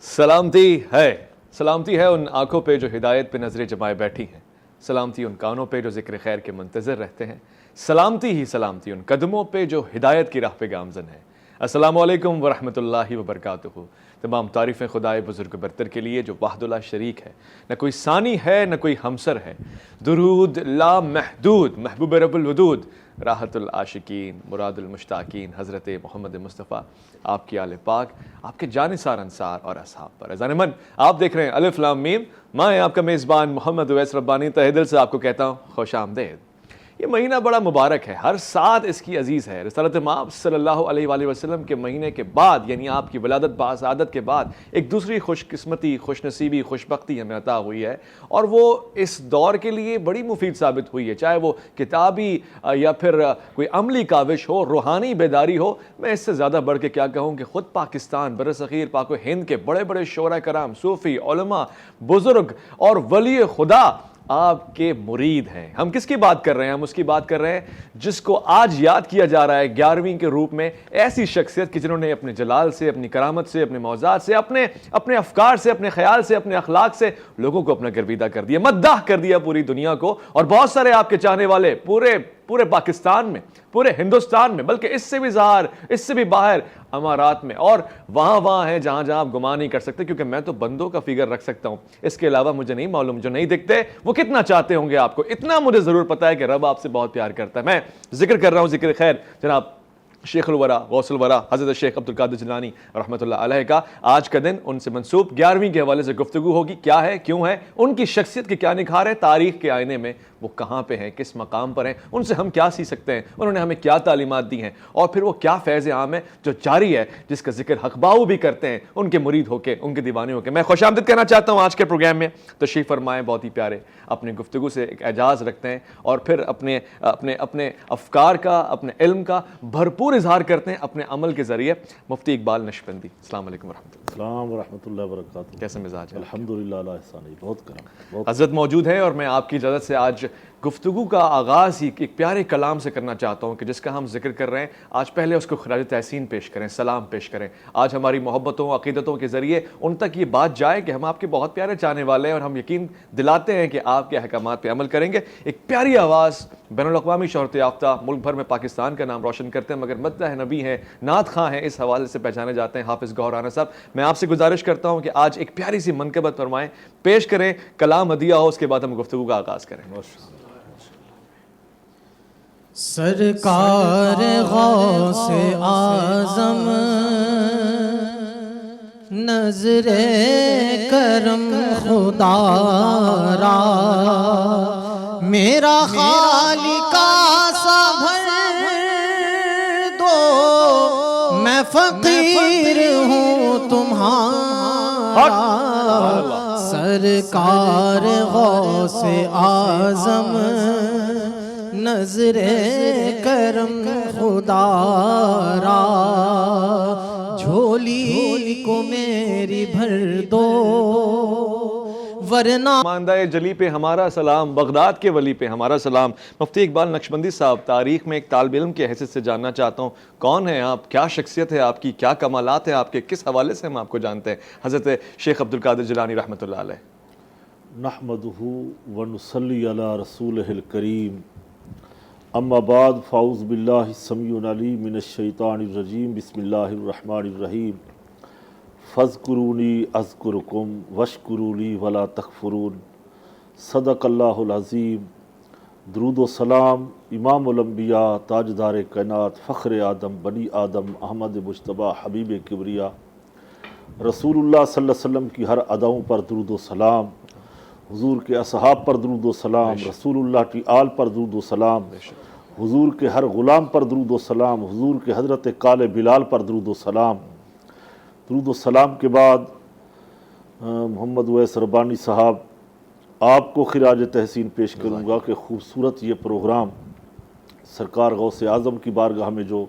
سلامتی ہے ان آنکھوں پہ جو ہدایت پہ نظریں جمائے بیٹھی ہیں، سلامتی ان کانوں پہ جو ذکر خیر کے منتظر رہتے ہیں، سلامتی ان قدموں پہ جو ہدایت کی راہ پہ گامزن ہیں۔ السلام علیکم ورحمۃ اللہ وبرکاتہ۔ تمام تعریفیں خدائے بزرگ برتر کے لیے جو وحدہ لا شریک ہے، نہ کوئی ثانی ہے نہ کوئی ہمسر ہے۔ درود لا محدود محبوب رب الودود، راحت العاشقین مراد المشتاقین حضرت محمد مصطفیٰ، آپ کی آل پاک، آپ کے جانثار انصار اور اصحاب پر۔ اذان من آپ دیکھ رہے ہیں الف لام میم، میں آپ کا میزبان محمد اویس ربانی تہہ دل سے آپ کو کہتا ہوں خوش آمدید۔ یہ مہینہ بڑا مبارک ہے، ہر ساتھ اس کی عزیز ہے۔ رسالت مآب صلی اللہ علیہ وآلہ وسلم کے مہینے کے بعد، یعنی آپ کی ولادت باسعادت کے بعد، ایک دوسری خوش قسمتی، خوش نصیبی، خوش بختی ہمیں عطا ہوئی ہے، اور وہ اس دور کے لیے بڑی مفید ثابت ہوئی ہے، چاہے وہ کتابی یا پھر کوئی عملی کاوش ہو، روحانی بیداری ہو۔ میں اس سے زیادہ بڑھ کے کیا کہوں کہ خود پاکستان، برصغیر پاک و ہند کے بڑے بڑے شعراء کرام، صوفی، علماء، بزرگ اور ولی خدا آپ کے مرید ہیں۔ ہم کس کی بات کر رہے ہیں؟ ہم اس کی بات کر رہے ہیں جس کو آج یاد کیا جا رہا ہے 11ویں کے روپ میں، ایسی شخصیت کہ جنہوں نے اپنے جلال سے، اپنی کرامت سے، اپنے معجزات سے، اپنے افکار سے، اپنے خیال سے، اپنے اخلاق سے لوگوں کو اپنا گرویدہ کر دیا، مداح کر دیا پوری دنیا کو، اور بہت سارے آپ کے چاہنے والے پورے پاکستان میں، پورے ہندوستان میں، بلکہ اس سے بھی ظاہر، اس سے بھی باہر امارات میں، اور وہاں ہیں جہاں آپ گمان نہیں کر سکتے، کیونکہ میں تو بندوں کا فگر رکھ سکتا ہوں، اس کے علاوہ مجھے نہیں معلوم جو نہیں دکھتے وہ کتنا چاہتے ہوں گے آپ کو۔ اتنا مجھے ضرور پتا ہے کہ رب آپ سے بہت پیار کرتا ہے۔ میں ذکر کر رہا ہوں ذکر خیر جناب شیخ الورا، غوث الورا، حضرت شیخ عبدالقادر جیلانی رحمۃ اللہ علیہ کا۔ آج کا دن ان سے منسوب 11ویں کے حوالے سے گفتگو ہوگی، کیا ہے، کیوں ہے، ان کی شخصیت کے کیا نکھار ہے، تاریخ کے آئینے میں وہ کہاں پہ ہیں، کس مقام پر ہیں، ان سے ہم کیا سیکھ سکتے ہیں، انہوں نے ہمیں کیا تعلیمات دی ہیں، اور پھر وہ کیا فیض عام ہے جو جاری ہے، جس کا ذکر حق باؤ بھی کرتے ہیں ان کے مرید ہو کے، ان کے دیوانے ہو کے۔ میں خوش آمدید کہنا چاہتا ہوں آج کے پروگرام میں، تشریف فرمائیں، بہت ہی پیارے، اپنے گفتگو سے ایک اعجاز رکھتے ہیں، اور پھر اپنے افکار کا، اپنے علم کا بھرپور اظہار کرتے ہیں اپنے عمل کے ذریعے۔ مفتی اقبال نقشبندی، السلام علیکم ورحمۃ اللہ۔ السلام ورحمۃ اللہ وبرکاتہ۔ کیسے مزاج ہے؟ الحمدللہ اللہ احسان، بہت کرم۔ حضرت موجود ہیں، اور میں آپ کی اجازت سے آج گفتگو کا آغاز ہی ایک پیارے کلام سے کرنا چاہتا ہوں کہ جس کا ہم ذکر کر رہے ہیں، آج پہلے اس کو خراج تحسین پیش کریں، سلام پیش کریں۔ آج ہماری محبتوں، عقیدتوں کے ذریعے ان تک یہ بات جائے کہ ہم آپ کے بہت پیارے چاہنے والے ہیں، اور ہم یقین دلاتے ہیں کہ آپ کے احکامات پہ عمل کریں گے۔ ایک پیاری آواز، بین الاقوامی شہرت یافتہ، ملک بھر میں پاکستان کا نام روشن کرتے ہیں، مگر مدح نبی ہیں، نعت خواں ہیں، اس حوالے سے پہچانے جاتے ہیں، حافظ گوہر رانا صاحب۔ میں آپ سے گزارش کرتا ہوں کہ آج ایک پیاری سی منقبت فرمائیں، پیش کریں، کلام ہدیہ ہو، اس کے بعد ہم گفتگو کا آغاز کریں۔ سرکار غوث اعظم نظر کرم خدا را، میرا خالق سا بھر دو، میں فقیر ہوں تمہارا۔ سرکار غوث اعظم نظر کرم خدا را، جھولی کو میری بھر دو ورنہ۔ ماندہ جلی پہ ہمارا سلام، بغداد کے ولی پہ ہمارا سلام۔ مفتی اقبال نقشبندی صاحب، تاریخ میں ایک طالب علم کی حیثیت سے جاننا چاہتا ہوں، کون ہیں آپ، کیا شخصیت ہے آپ کی، کیا کمالات ہیں آپ کے، کس حوالے سے ہم آپ کو جانتے ہیں؟ حضرت شیخ عبدالقادر جیلانی رحمۃ اللہ علیہ۔ نحمدہ ونصلی علی رسولہ الکریم، اما بعد، فاعوذ باللہ السمیع العلیم من الشیطان الرجیم، بسم اللہ الرحمن الرحیم۔ فاذکرونی اذکرکم واشکروا لی ولا تکفرون، صدق اللہ العظیم۔ درود و سلام امام الانبیاء، تاجدار کائنات، فخر آدم، بنی آدم، احمد مجتبیٰ، حبیب کبریا، رسول اللہ صلی اللہ علیہ وسلم کی ہر اداؤں پر درود و سلام، حضور کے اصحاب پر درود و سلام، رسول اللہ کی آل پر درود و سلام، حضور کے ہر غلام پر درود و سلام، حضور کے حضرت کال بلال پر درود و سلام۔ درود و سلام کے بعد محمد اویس ربانی صاحب، آپ کو خراج تحسین پیش کروں گا کہ خوبصورت یہ پروگرام سرکار غوث اعظم کی بارگاہ میں جو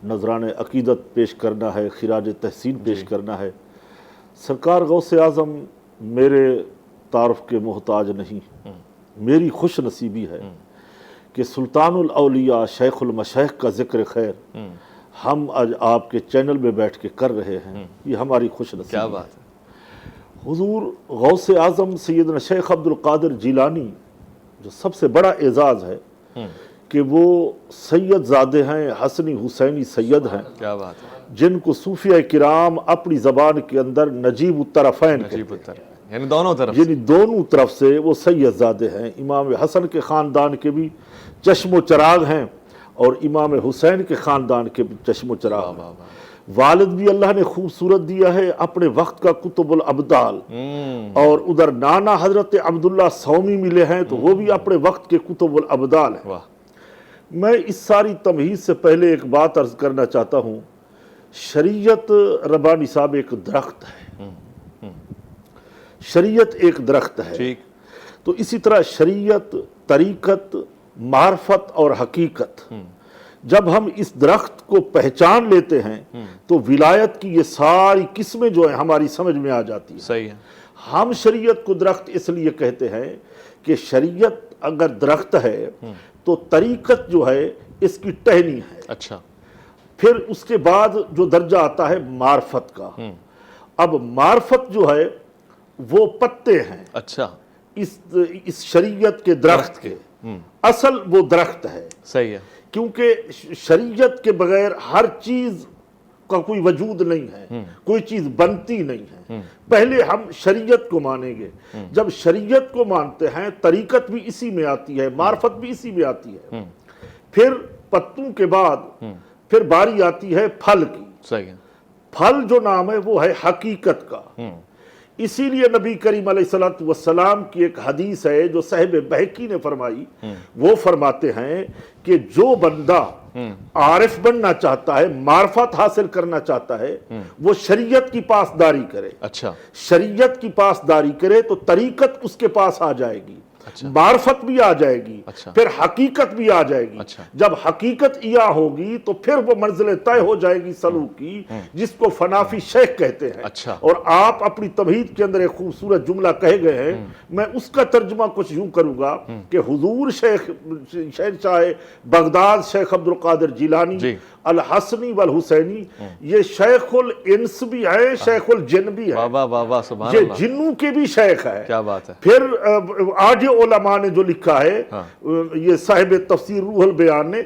نذران عقیدت پیش کرنا ہے، خراج تحسین پیش کرنا ہے۔ سرکار غوث اعظم میرے تعارف کے محتاج نہیں، میری خوش نصیبی ہے کہ سلطان الاولیاء شیخ المشائخ کا ذکر خیر ہم آج آپ کے چینل میں بیٹھ کے کر رہے ہیں، یہ ہماری خوش نصیبی کیا بات ہے۔ حضور غوث اعظم سیدنا شیخ عبد القادر جیلانی جو سب سے بڑا اعزاز ہے کہ وہ سید زادے ہیں، حسنی حسینی سید ہیں، کیا بات ہے، جن کو صوفیہ کرام اپنی زبان کے اندر نجیب الطرفین کہتے عجیب ہیں، اتر یعنی دونوں طرف یعنی دونوں طرف سے وہ سید زادے ہیں۔ امام حسن کے خاندان کے بھی چشم و چراغ ہیں اور امام حسین کے خاندان کے بھی چشم و چراغ ہیں۔ والد بھی اللہ نے خوبصورت دیا ہے، اپنے وقت کا کتب الابدال، اور ادھر نانا حضرت عبداللہ سومی ملے ہیں تو وہ بھی اپنے وقت کے کتب الابدال ہیں۔ واہ، میں اس ساری تمہید سے پہلے ایک بات عرض کرنا چاہتا ہوں، شریعت ربانی صاحب ایک درخت ہے، شریعت ایک درخت ہے، ٹھیک، تو اسی طرح شریعت، طریقت، معرفت اور حقیقت، جب ہم اس درخت کو پہچان لیتے ہیں تو ولایت کی یہ ساری قسمیں جو ہیں ہماری سمجھ میں آ جاتی ہیں۔ صحیح ہے، ہم شریعت کو درخت اس لیے کہتے ہیں کہ شریعت اگر درخت ہے تو طریقت جو ہے اس کی ٹہنی ہے، اچھا، پھر اس کے بعد جو درجہ آتا ہے معرفت کا۔ اب معرفت جو ہے وہ پتے ہیں اچھا، اس شریعت کے درخت کے، اصل وہ درخت ہے، صحیح ہے، کیونکہ شریعت کے بغیر ہر چیز کا کوئی وجود نہیں ہے، کوئی چیز بنتی نہیں ہے۔ پہلے ہم شریعت کو مانیں گے، جب شریعت کو مانتے ہیں طریقت بھی اسی میں آتی ہے، معرفت بھی اسی میں آتی ہے، پھر پتوں کے بعد پھر باری آتی ہے پھل کی۔ صحیح ہے، پھل جو نام ہے وہ ہے حقیقت کا۔ اسی لیے نبی کریم علیہ السلام کی ایک حدیث ہے جو صاحب بہقی نے فرمائی، وہ فرماتے ہیں کہ جو بندہ عارف بننا چاہتا ہے، معرفت حاصل کرنا چاہتا ہے، وہ شریعت کی پاسداری کرے، اچھا، شریعت کی پاسداری کرے تو طریقت اس کے پاس آ جائے گی، معرفت بھی آ جائے گی، پھر حقیقت بھی آ جائے گی۔ جب حقیقت عیاں ہوگی تو پھر وہ منزل طے ہو جائے گی سلوک کی، جس کو فنافی شیخ کہتے ہیں۔ اور آپ اپنی تمہید کے اندر ایک خوبصورت جملہ کہے گئے ہیں، میں اس کا ترجمہ کچھ یوں کروں گا کہ حضور شہنشاہ بغداد شیخ عبد القادر جیلانی الحسنی والحسینی یہ شیخ الانس بھی ہے، شیخ الجن بھی ہے، واہ واہ واہ، سبحان یہ اللہ، جنوں کے بھی شیخ ہے۔ کیا بات ہے، پھر آج علماء نے جو لکھا ہے، یہ صاحب تفسیر روح البیان نے،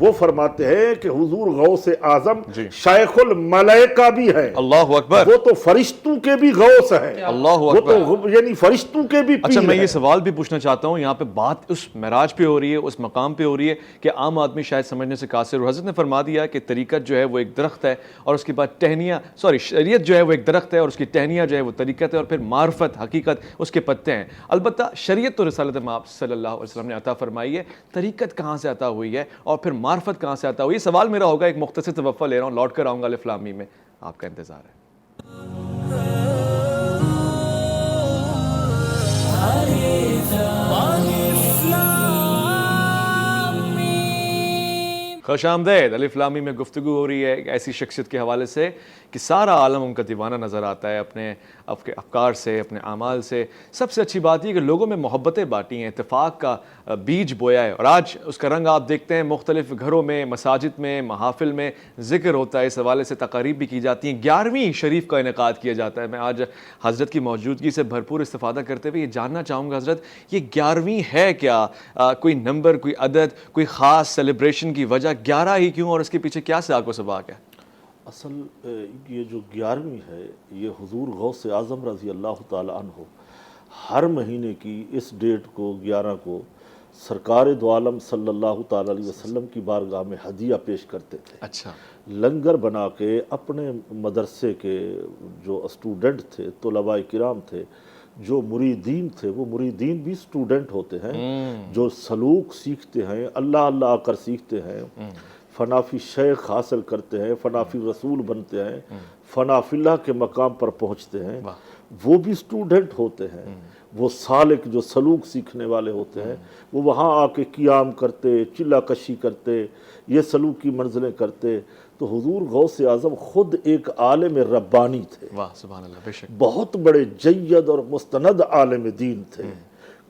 وہ فرماتے ہیں کہ حضور غوث اعظم شیخ الملائکہ بھی ہے، اللہ اکبر، وہ تو فرشتوں کے بھی غوث ہیں، اللہ وہ اکبر۔ تو یعنی فرشتوں کے بھی اچھا، پیر میں ہیں۔ یہ سوال بھی پوچھنا چاہتا ہوں، یہاں پہ بات اس معراج پہ ہو رہی ہے، اس مقام پہ ہو رہی ہے کہ عام آدمی شاید سمجھنے سے قاصر، اور حضرت نے فرما دیا کہ طریقت جو ہے وہ ایک درخت ہے، اور اس کے بعد ٹہنیاں، شریعت جو ہے وہ ایک درخت ہے اور اس کی ٹہنیاں جو ہے وہ طریقت ہے، اور پھر معرفت، حقیقت اس کے پتے ہیں۔ البتہ شریعت تو رسالت مآب صلی اللہ علیہ وسلم نے عطا فرمائی ہے، طریقت کہاں سے عطا ہوئی ہے اور پھر معرفت کہاں سے عطا ہوئی ہے؟ سوال میرا ہوگا، ایک مختصر توقفہ لے رہا ہوں، لوٹ کر آؤں گا الف لام میم میں، آپ کا انتظار ہے۔ خوش آمدید، الف لام میم میں گفتگو ہو رہی ہے ایک ایسی شخصیت کے حوالے سے کہ سارا عالم ان کا دیوانہ نظر آتا ہے، اپنے افکار سے، اپنے اعمال سے۔ سب سے اچھی بات یہ کہ لوگوں میں محبتیں بانٹی ہیں، اتفاق کا بیج بویا ہے، اور آج اس کا رنگ آپ دیکھتے ہیں، مختلف گھروں میں، مساجد میں، محافل میں ذکر ہوتا ہے، اس حوالے سے تقاریب بھی کی جاتی ہیں، 11ویں شریف کا انعقاد کیا جاتا ہے۔ میں آج حضرت کی موجودگی سے بھرپور استفادہ کرتے ہوئے یہ جاننا چاہوں گا حضرت، یہ 11ویں ہے کیا؟ کوئی نمبر، کوئی عدد، کوئی خاص سیلیبریشن کی وجہ 11 ہی کیوں، اور اس کے پیچھے کیا سیاق و سباق ہے؟ اصل یہ جو 11ویں ہے، یہ حضور غوث اعظم رضی اللہ تعالیٰ عنہ ہر مہینے کی اس ڈیٹ کو 11 کو سرکار دو عالم صلی اللہ تعالیٰ علیہ وسلم کی بارگاہ میں ہدیہ پیش کرتے تھے۔ اچھا، لنگر بنا کے اپنے مدرسے کے جو اسٹوڈنٹ تھے، طلباء کرام تھے، جو مریدین تھے، وہ مریدین بھی اسٹوڈنٹ ہوتے ہیں، جو سلوک سیکھتے ہیں، اللہ اللہ کر سیکھتے ہیں، فنافی شیخ حاصل کرتے ہیں، فنافی رسول بنتے ہیں، فنافی اللہ کے مقام پر پہنچتے ہیں، وہ بھی اسٹوڈنٹ ہوتے ہیں۔ وہ سالک جو سلوک سیکھنے والے ہوتے ہیں، وہ وہاں آ کے قیام کرتے، چلہ کشی کرتے، یہ سلوک کی منزلیں کرتے۔ تو حضور غوث اعظم خود ایک عالم ربانی تھے، واہ سبحان اللہ، بے شک، بہت بڑے جید اور مستند عالم دین تھے،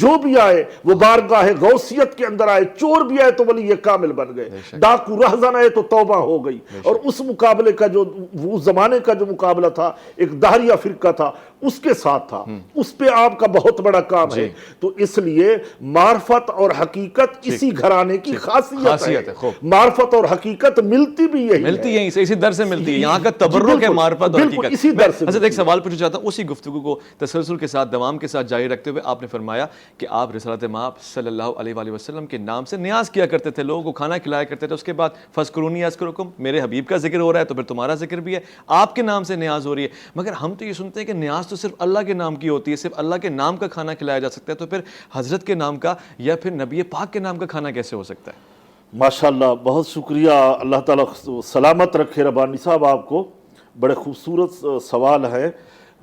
جو بھی آئے وہ بارگاہ غوثیت کے اندر آئے، چور بھی آئے تو ولی کامل بن گئے، ڈاکو رہزن آئے تو توبہ ہو گئی۔ اور اس مقابلے کا جو اس زمانے کا جو مقابلہ تھا، ایک دہریہ فرقہ تھا، اس کے ساتھ تھا، اس پہ آپ کا بہت بڑا کام ہے۔ تو اس لیے معرفت اور حقیقت اسی گھرانے کی خاصیت ہے۔ معرفت اور حقیقت ملتی بھی یہی ہے، اسی در سے ملتی ہے، یہاں کا تبرک ہے معرفت اور حقیقت۔ اسی در سے حضرت ایک سوال پوچھنا چاہتا ہوں، اسی گفتگو کو تسلسل کے ساتھ دوام کے ساتھ جاری رکھتے ہوئے آپ نے فرمایا کہ آپ رسالت مآب صلی اللہ علیہ وآلہ وسلم کے نام سے نیاز کیا کرتے تھے، لوگوں کو کھانا کھلایا کرتے تھے، اس کے بعد فذکرونی اذکرکم، میرے حبیب کا ذکر ہو رہا ہے تو پھر تمہارا ذکر بھی ہے، آپ کے نام سے نیاز ہو رہی ہے۔ مگر ہم تو یہ سنتے ہیں کہ نیاز تو صرف اللہ کے نام کی ہوتی ہے، صرف اللہ کے نام کا کھانا کھلایا جا سکتا ہے، تو پھر حضرت کے نام کا یا پھر نبی پاک کے نام کا کھانا کیسے ہو سکتا ہے؟ ماشاءاللہ، بہت شکریہ، اللہ تعالیٰ سلامت رکھے ربانی صاحب آپ کو، بڑے خوبصورت سوال ہے۔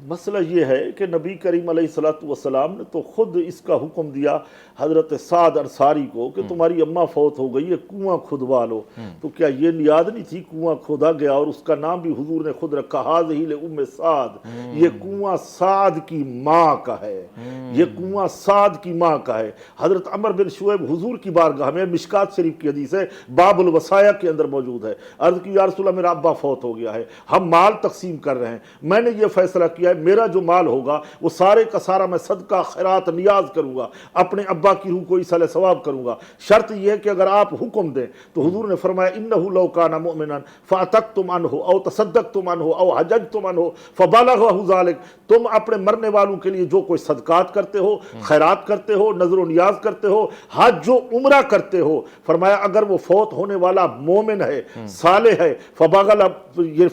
مسئلہ یہ ہے کہ نبی کریم علیہ السلام نے تو خود اس کا حکم دیا حضرت سعد انصاری کو کہ تمہاری اماں فوت ہو گئی ہے، کنواں کھدوا لو۔ تو کیا یہ نیاد نہیں تھی؟ کنواں کھودا گیا اور اس کا نام بھی حضور نے خود رکھا، ہذہ لأم سعد، یہ کنواں سعد کی ماں کا ہے، یہ کنواں سعد کی ماں کا ہے۔ حضرت عمر بن شعیب حضور کی بارگاہ میں، مشکات شریف کی حدیث ہے، باب الوصایا کے اندر موجود ہے، عرض کی یا رسول اللہ میرا ابا فوت ہو گیا ہے، ہم مال تقسیم کر رہے ہیں، میں نے یہ فیصلہ کیا ہے میرا جو مال ہوگا وہ سارے کا سارا میں صدقہ خیرات نیاز کروں گا، اپنے ابا کی روح کو ایصال ثواب کروں گا، شرط یہ ہے کہ اگر آپ حکم دیں۔ تو حضور نے فرمایا انہ لو کان مؤمنا فاتقتم عنہ او تصدقتم عنہ او حججتم عنہ فبلغہ ذلک، تم اپنے مرنے والوں کے لیے جو کوئی صدقات کرتے ہو، خیرات کرتے ہو، نظر و نیاز کرتے ہو، حج و عمرہ کرتے ہو، فرمایا اگر وہ فوت ہونے والا مومن ہے، صالح ہے،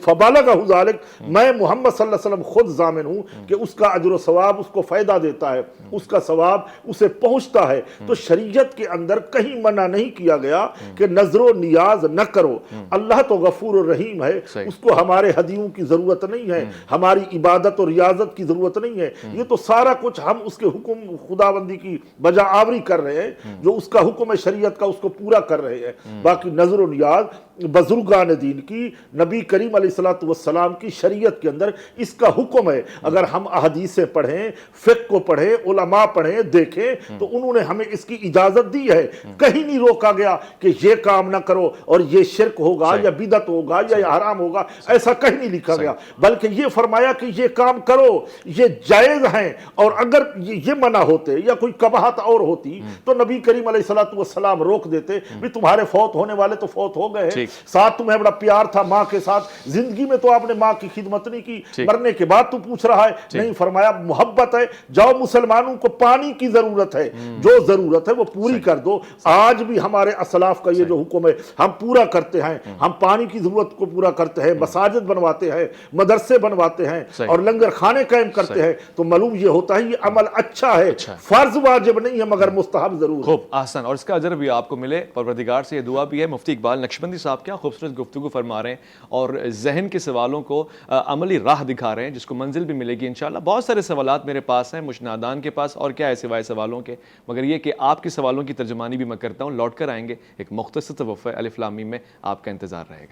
فبلغہ ذلک، میں محمد صلی اللہ علیہ وسلم خود ضامن ہوں کہ اس کا اجر و ثواب اس کو فائدہ دیتا ہے، اس کا ثواب اسے پہنچتا ہے۔ تو شریعت کے اندر کہیں منع نہیں کیا گیا کہ نظر و نیاز نہ کرو۔ اللہ تو غفور الرحیم ہے، اس کو ہمارے ہدیوں کی ضرورت نہیں ہے، ہماری عبادت اور ریاضت کی ضرورت نہیں ہے، یہ تو سارا کچھ ہم اس کے حکم خداوندی کی بجا آوری کر رہے ہیں، جو اس کا حکم ہے شریعت کا اس کو پورا کر رہے ہیں۔ باقی نظر و نیاز بزرگان دین کی، نبی کریم علیہ السلام کی شریعت کے اندر اس کا حکم ہے۔ اگر ہم احادیثیں پڑھیں، فقہ کو پڑھیں، علماء پڑھیں، دیکھیں تو انہوں نے ہمیں اس کی اجازت دی ہے، کہیں نہیں روکا گیا کہ یہ کام نہ کرو اور یہ شرک ہوگا یا بدعت ہوگا یا یہ حرام ہوگا، ایسا کہیں نہیں لکھا گیا، بلکہ یہ فرمایا کہ یہ کام کرو، یہ جائز ہیں۔ اور اگر یہ منع ہوتے یا کوئی قباحت اور ہوتی تو نبی کریم علیہ السلام روک دیتے، بھی تمہارے فوت ہونے والے تو فوت ہو گئے ہیں، ساتھ تمہیں بڑا پیار تھا ماں کے ساتھ، زندگی میں تو آپ نے ماں کی خدمت نہیں کی، مرنے کے بعد تو پوچھ رہا ہے، نہیں، فرمایا محبت ہے، جاؤ مسلمانوں کو پانی کی ضرورت ہے، جو ضرورت ہے وہ پوری کر دو۔ آج بھی ہمارے اسلاف کا یہ جو حکم ہے ہم پورا کرتے ہیں، ہم پانی کی ضرورت کو پورا کرتے ہیں، مساجد بنواتے ہیں، مدرسے بنواتے ہیں اور لنگر خانے قائم کرتے ہیں، تو معلوم یہ ہوتا ہے یہ عمل اچھا ہے، فرض واجب نہیں ہے مگر مستحب ضرور۔ خوب، احسن، اور اس کا اجر بھی آپ کو ملے، پروردگار سے یہ دعا بھی ہے۔ مفتی اقبال نقشبندی صاحب کیا خوبصورت گفتگو فرما رہے ہیں اور ذہن کے سوالوں کو عملی راہ دکھا رہے ہیں، جس کو منزل بھی ملے گی انشاءاللہ۔ بہت سارے سوالات میرے پاس ہیں، مجھ نادان کے پاس، اور کیا ہے سوائے سوالوں کے، مگر یہ کہ آپ کے سوالوں کی ترجمانی بھی میں کرتا ہوں۔ لوٹ کر آئیں گے، ایک مختصر توقفہ الف لام میم میں آپ کا انتظار رہے گا۔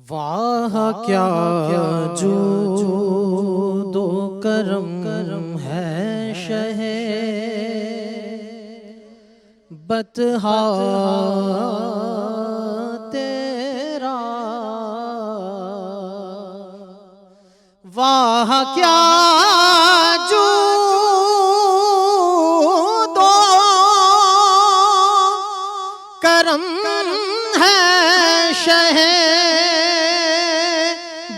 واہ کیا جود و کرم ہے شہ بطحا تیرا، واہ کیا جود و کرم ہے شہ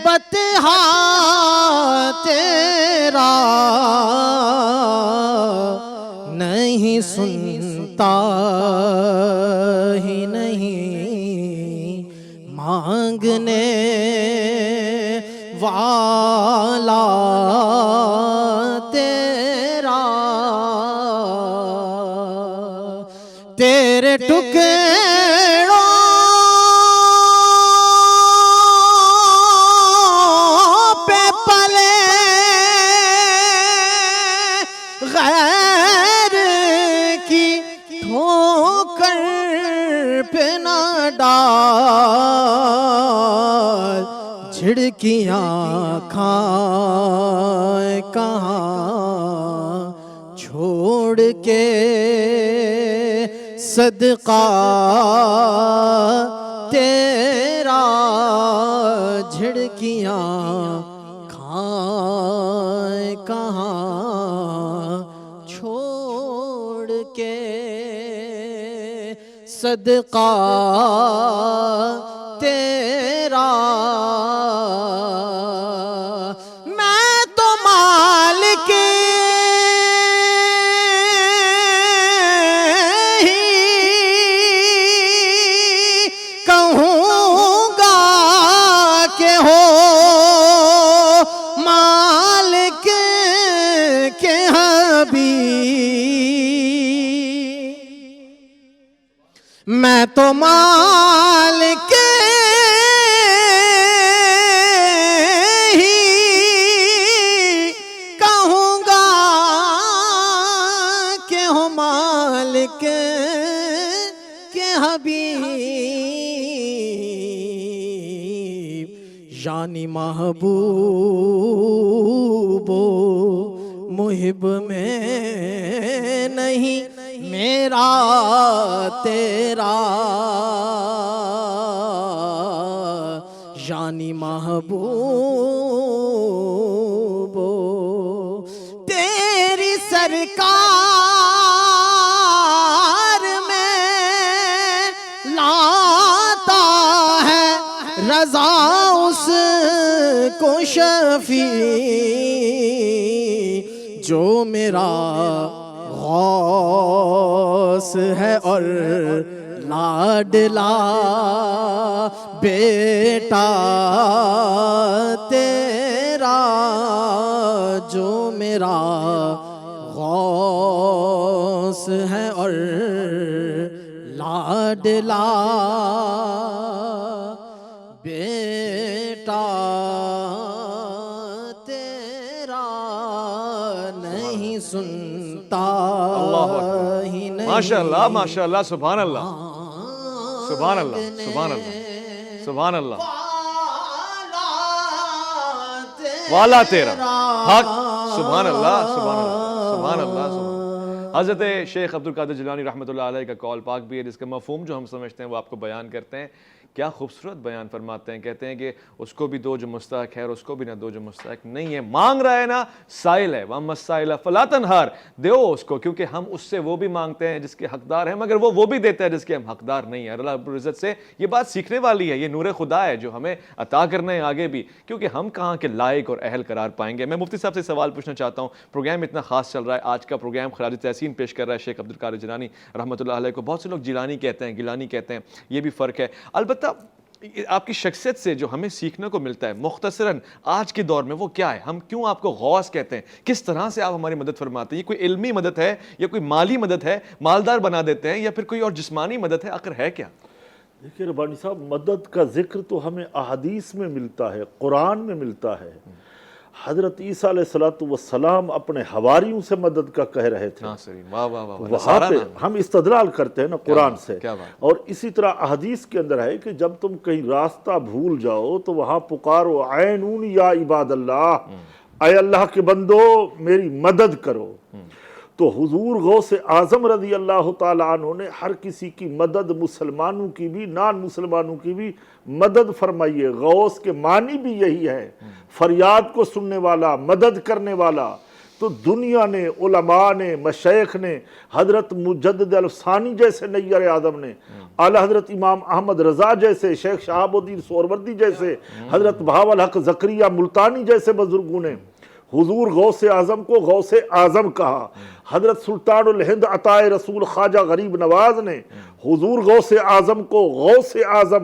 بطحا تیرا، نہیں سنتا ہی نہیں مانگنے والا تیرا، تیرے ٹکڑوں پہ پلے غیر کی ٹھوکر پہ نہ ڈال، جھڑکیاں کھائیں کہاں چھوڑ کے صدقہ تیرا، جھڑکیاں کھائیں کہاں چھوڑ کے صدقہ تیرا۔ میں تو مالک ہی کہوں گا کہ ہو مالک کے حبیب، میں تو مالک ہی کہوں گا کہ ہو مالک کے حبیب، یعنی محبوب و محب میں نہیں میرا تیرا، یعنی محبوب تیری سرکار میں لاتا ہے رضا اس کو شفیع، جو میرا غوث ہے اور لاڈلا بیٹا تیرا، جو میرا غوث ہے اور لاڈلا بیٹا تیرا، نہیں سنتا ہی نہیں۔ ماشاءاللہ ماشاءاللہ، سبحان اللہ سبحان اللہ سبحان اللہ سبحان اللہ، والا تیرا حق، سبحان اللہ سبحان اللہ سبحان اللہ سبحان اللہ۔ حضرت شیخ عبدالقادر جیلانی رحمۃ اللہ علیہ کا قول پاک بھی ہے، جس کا مفہوم جو ہم سمجھتے ہیں وہ آپ کو بیان کرتے ہیں۔ کیا خوبصورت بیان فرماتے ہیں، کہتے ہیں کہ اس کو بھی دو جو مستحق ہے اور اس کو بھی نہ دو جو مستحق نہیں ہے، مانگ رہا ہے نا سائل ہے، وَأَمَّا السَّائِلَ فَلَا تَنْهَرْ، دیو اس کو، کیونکہ ہم اس سے وہ بھی مانگتے ہیں جس کے حقدار ہیں، مگر وہ بھی دیتا ہے جس کے ہم حقدار نہیں ہیں۔ اللہ رب العزت سے یہ بات سیکھنے والی ہے، یہ نور خدا ہے جو ہمیں عطا کرنا ہے آگے بھی، کیونکہ ہم کہاں کے لائق اور اہل قرار پائیں گے۔ میں مفتی صاحب سے سوال پوچھنا چاہتا ہوں، پروگرام اتنا خاص چل رہا ہے، آج کا پروگرام خراج تحسین پیش کر رہا ہے شیخ عبدالقادر جیلانی رحمۃ اللہ علیہ کو، بہت سے لوگ جیلانی کہتے ہیں، گیلانی کہتے ہیں، یہ بھی فرق ہے۔ البتہ آپ کی شخصیت سے جو ہمیں سیکھنے کو ملتا ہے مختصراً آج کے دور میں وہ کیا ہے؟ ہم کیوں آپ کو غوث کہتے ہیں؟ کس طرح سے آپ ہماری مدد فرماتے ہیں؟ یہ کوئی علمی مدد ہے یا کوئی مالی مدد ہے، مالدار بنا دیتے ہیں، یا پھر کوئی اور جسمانی مدد ہے؟ آخر ہے کیا؟ دیکھیے ربانی صاحب، مدد کا ذکر تو ہمیں احادیث میں ملتا ہے، قرآن میں ملتا ہے۔ حضرت عیسیٰ علیہ السلام اپنے حواریوں سے مدد کا کہہ رہے تھے، وہاں پہ ہم استدلال کرتے ہیں نا قرآن سے، اور اسی طرح احادیث کے اندر ہے کہ جب تم کہیں راستہ بھول جاؤ تو وہاں پکارو عینون یا عباد اللہ، اے اللہ کے بندو میری مدد کرو۔ تو حضور غوث اعظم رضی اللہ تعالیٰ عنہ نے ہر کسی کی مدد، مسلمانوں کی بھی نان مسلمانوں کی بھی مدد فرمائی ہے۔ غوث کے معنی بھی یہی ہے، فریاد کو سننے والا، مدد کرنے والا۔ تو دنیا نے، علماء نے، مشائخ نے، حضرت مجدد الفسانی جیسے نیر اعظم نے، اعلی حضرت امام احمد رضا جیسے، شیخ شہاب الدین سہروردی جیسے، حضرت بہاولحق زکریا ملتانی جیسے بزرگوں نے حضور غوث اعظم کو غوث اعظم کہا۔ حضرت سلطان الہند عطا رسول خواجہ غریب نواز نے حضور غوث اعظم کو غوث اعظم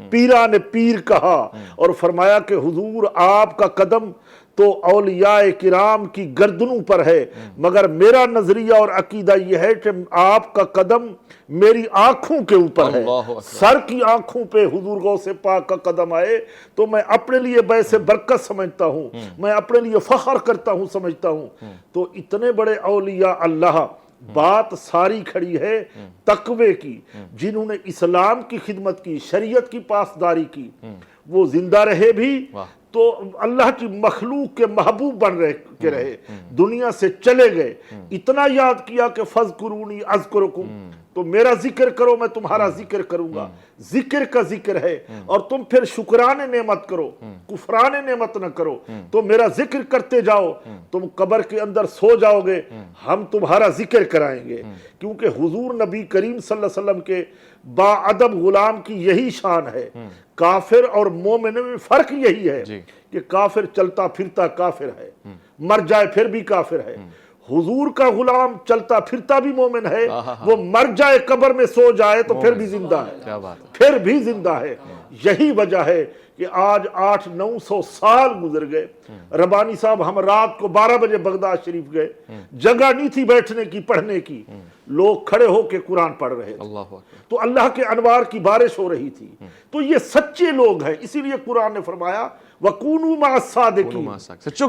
پیران پیر کہا، اور فرمایا کہ حضور آپ کا قدم تو اولیاء کرام کی گردنوں پر ہے، مگر میرا نظریہ اور عقیدہ یہ ہے کہ آپ کا قدم میری آنکھوں کے اوپر ہے۔ سر کی آنکھوں پہ حضور غوث پاک کا قدم آئے تو میں اپنے لیے باعث برکت سمجھتا ہوں، میں اپنے لیے فخر کرتا ہوں، سمجھتا ہوں۔ تو اتنے بڑے اولیاء اللہ بات ساری کھڑی ہے تقوی کی. جنہوں نے اسلام کی خدمت کی، شریعت کی پاسداری کی، وہ زندہ رہے بھی تو اللہ کی مخلوق کے محبوب بن رہے، دنیا سے چلے گئے. اتنا یاد کیا کہ فَاذْكُرُونِي أَذْكُرُكُمْ، تو میرا ذکر کرو میں تمہارا ذکر کروں گا. ذکر کا ذکر ہے. اور تم پھر شکران نعمت کرو، کفران نعمت نہ کرو. تو میرا ذکر کرتے جاؤ، تم قبر کے اندر سو جاؤ گے، ہم تمہارا ذکر کرائیں گے. کیونکہ حضور نبی کریم صلی اللہ علیہ وسلم کے با ادب غلام کی یہی شان ہے. کافر اور مومن میں فرق یہی ہے کہ کافر چلتا پھرتا کافر ہے، مر جائے پھر بھی کافر ہے. حضور کا غلام چلتا پھرتا بھی مومن ہے، وہ مر جائے قبر میں سو جائے تو پھر بھی زندہ ہے، پھر بھی زندہ ہے. یہی وجہ ہے کہ آج 800-900 سال گزر گئے. ربانی صاحب ہم رات کو 12 بجے بغداد شریف گئے، جگہ نہیں تھی بیٹھنے کی پڑھنے کی، لوگ کھڑے ہو کے قرآن پڑھ رہے تھے. تو اللہ کے انوار کی بارش ہو رہی تھی. تو یہ سچے لوگ ہیں، اسی لیے قرآن نے فرمایا وَقُونُوا مَعَ الصَّادِقِينَ، سچوں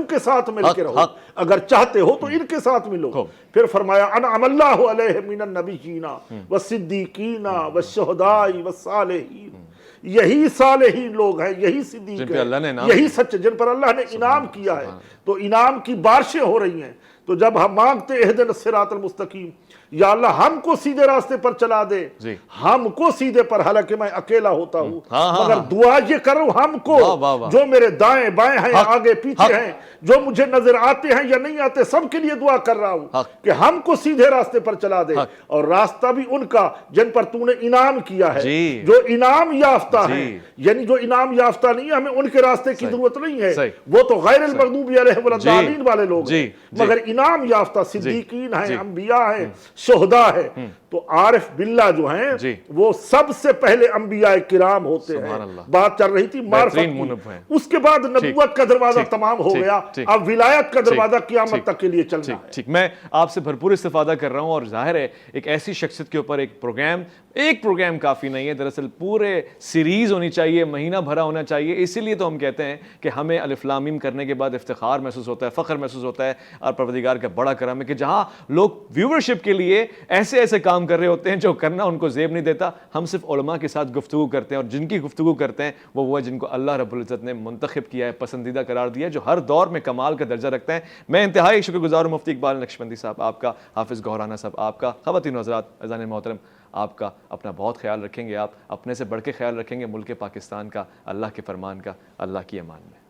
کے ساتھ مل کے رہو، اگر چاہتے ہو تو ان کے ساتھ ملو. پھر فرمایا انعم اللہ علیہم من النبیین والصدیقین والشہداء والصالحین. یہی صالحین لوگ ہیں، یہی صدیق ہیں، یہی سچے جن پر اللہ نے انعام کیا ہے. تو انعام کی بارشیں ہو رہی ہیں. تو جب ہم مانگتے اہدنا الصراط المستقیم، یا اللہ ہم کو سیدھے راستے پر چلا دے، ہم کو سیدھے پر، حالانکہ میں اکیلا ہوتا ہوں مگر دعا یہ کروں ہم کو جو میرے دائیں بائیں ہیں، آگے پیچھے ہیں، جو مجھے نظر آتے ہیں یا نہیں آتے، سب کے لیے دعا کر رہا ہوں کہ ہم کو سیدھے راستے پر چلا دے. اور راستہ بھی ان کا جن پر تو نے انعام کیا ہے، جو انعام یافتہ ہیں. یعنی جو انعام یافتہ نہیں ہے، ہمیں ان کے راستے کی ضرورت نہیں ہے، وہ تو غیر المغضوب علیہم ولا الضالین والے لوگ ہیں. مگر انعام یافتہ صدیقین ہیں، انبیاء ہیں، شہداء ہے. تو عارف باللہ جو ہیں وہ سب سے پہلے انبیاء کرام ہوتے ہیں. بات چل رہی تھی معرفت کی، اس کے بعد نبوت کا دروازہ تمام ہو گیا، اب ولایت کا دروازہ قیامت تک کے لیے چلنا ہے. ٹھیک، میں آپ سے بھرپور استفادہ کر رہا ہوں. اور ظاہر ہے ایک ایسی شخصیت کے اوپر ایک پروگرام کافی نہیں ہے، دراصل پورے سیریز ہونی چاہیے، مہینہ بھرا ہونا چاہیے. اسی لیے تو ہم کہتے ہیں کہ ہمیں الف لام میم کرنے کے بعد افتخار محسوس ہوتا ہے، فخر محسوس ہوتا ہے. اور پروردگار کا بڑا کرم ہے کہ جہاں لوگ ویورشپ کے لیے ایسے کام کر رہے ہوتے ہیں جو کرنا ان کو زیب نہیں دیتا، ہم صرف علماء کے ساتھ گفتگو کرتے ہیں. اور جن کی گفتگو کرتے ہیں وہ جن کو اللہ رب العزت نے منتخب کیا ہے، پسندیدہ قرار دیا ہے، جو ہر دور میں کمال کا درجہ رکھتے ہیں. میں انتہائی شکر گزار ہوں مفتی اقبال نقشبندی صاحب آپ کا، حافظ گوہرانہ صاحب آپ کا. خواتین و حضرات اذان محترم آپ کا اپنا بہت خیال رکھیں گے، آپ اپنے سے بڑھ کے خیال رکھیں گے ملک پاکستان کا، اللہ کے فرمان کا. اللہ کی امان میں.